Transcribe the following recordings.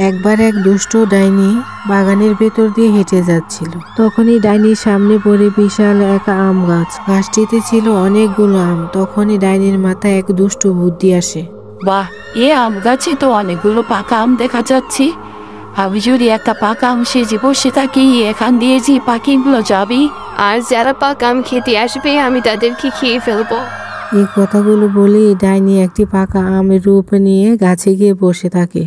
একবার এক দুষ্ট ডাইনি বাগানের ভেতর দিয়ে হেঁটে যাচ্ছিল। তখনই ডাইনির সামনে পড়ে বিশাল এক আম গাছ। গাছটিতে ছিল অনেকগুলো আম। তখনই ডাইনির মাথায় এক দুষ্ট বুদ্ধি আসে। বাহ, এ আম গাছে তো অনেকগুলো পাকা আম দেখা যাচ্ছে। আমি যদি একটা পাকা আম সেজে বসে থাকি, এখান দিয়ে যে পাখিগুলো যাবে আর যারা পাকা আম খেতে আসবে আমি তাদেরকে খেয়ে ফেলবো। এই কথাগুলো বলেই ডাইনি একটি পাকা আমের রূপ নিয়ে গাছে গিয়ে বসে থাকে।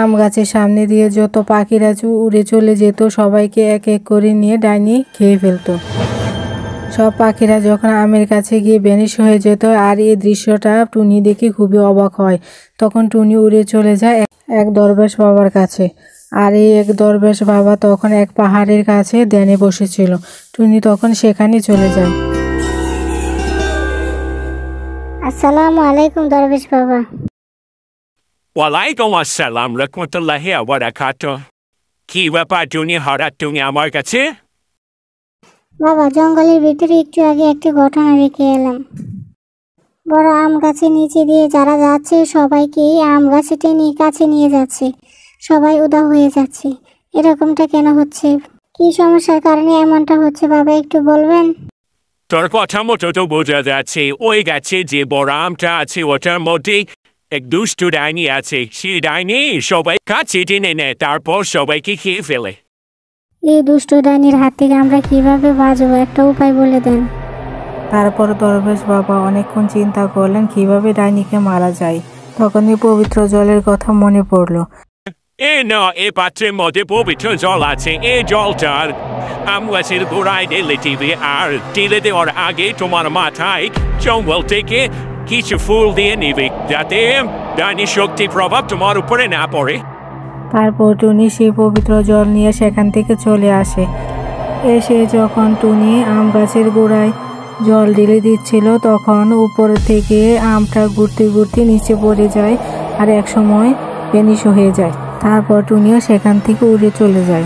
আম গাছের সামনে দিয়ে যত পাখিরা উড়ে চলে যেত সবাইকে এক এক করে নিয়ে ডাইনি খেয়ে ফেলতো। সব পাখিরা যখন আমের কাছে গিয়ে ভ্যানিশ হয়ে যেত আর এই দৃশ্যটা টুনি দেখে খুবই অবাক হয়। তখন টুনি উড়ে চলে যায় এক দরবেশ বাবার কাছে। আর এই এক দরবেশ বাবা তখন এক পাহাড়ের কাছে ধ্যানে বসেছিল। টুনি তখন সেখানে চলে যায়। আসসালামু আলাইকুম দরবেশ বাবা। ওয়ালাইকুম আসসালাম রাহমাতুল্লাহি ওয়া বারাকাতুহু। কি ব্যাপার টুনি, হঠাৎ তুমি আমার কাছে? বাবা, জঙ্গলের ভিতরে একটু আগে একটা ঘটনা রেখে এলাম। বড় আম গাছের নিচে দিয়ে যারা যাচ্ছে সবাইকে আম গাছে টেনে কাছে নিয়ে যাচ্ছে। সবাই উধাও হয়ে যাচ্ছে। এরকমটা কেন হচ্ছে? কি সমস্যার কারণে এমনটা হচ্ছে বাবা, একটু বলবেন? তোর কথা মতো তো বোঝা যাচ্ছে ওই গাছে যে বড় আমটা আছে ওটার মধ্যে এক দুষ্টু ডাইনি আছে। সেই ডাইনি সবাই কাছে টেনে নেয়, তারপর সবাইকে খেয়ে ফেলে। এই দুষ্ট ডাইনির হাত থেকে আমরা কিভাবে বাঁচবো, একটা উপায় বলে দেন। তারপর দরবেশ বাবা অনেকক্ষণ চিন্তা করলেন কিভাবে ডাইনিকে মারা যায়। তখনই পবিত্র জলের কথা মনে পড়ল। এই পাত্রের মধ্যে পবিত্র জল আছে। এই জলটা আম গাছের গোড়ায় ঢেলে দিবে, আর ঢেলে দেওয়ার আগে তোমার মাথায় জঙ্গল থেকে কিছু ফুল দিয়ে নিবে, যাতে ডাইনির শক্তি প্রভাব তোমার উপরে না পড়ে। তারপর টুনি সেই পবিত্র জল নিয়ে সেখান থেকে চলে আসে। এসে যখন টুনি আম গাছের গোড়ায় জল ঢেলে দিচ্ছিল তখন উপর থেকে আমটা ঘুরতে ঘুরতে নিচে পড়ে যায় আর একসময় ভ্যানিশ হয়ে যায়। তারপর টুনিও সেখান থেকে উড়ে চলে যায়।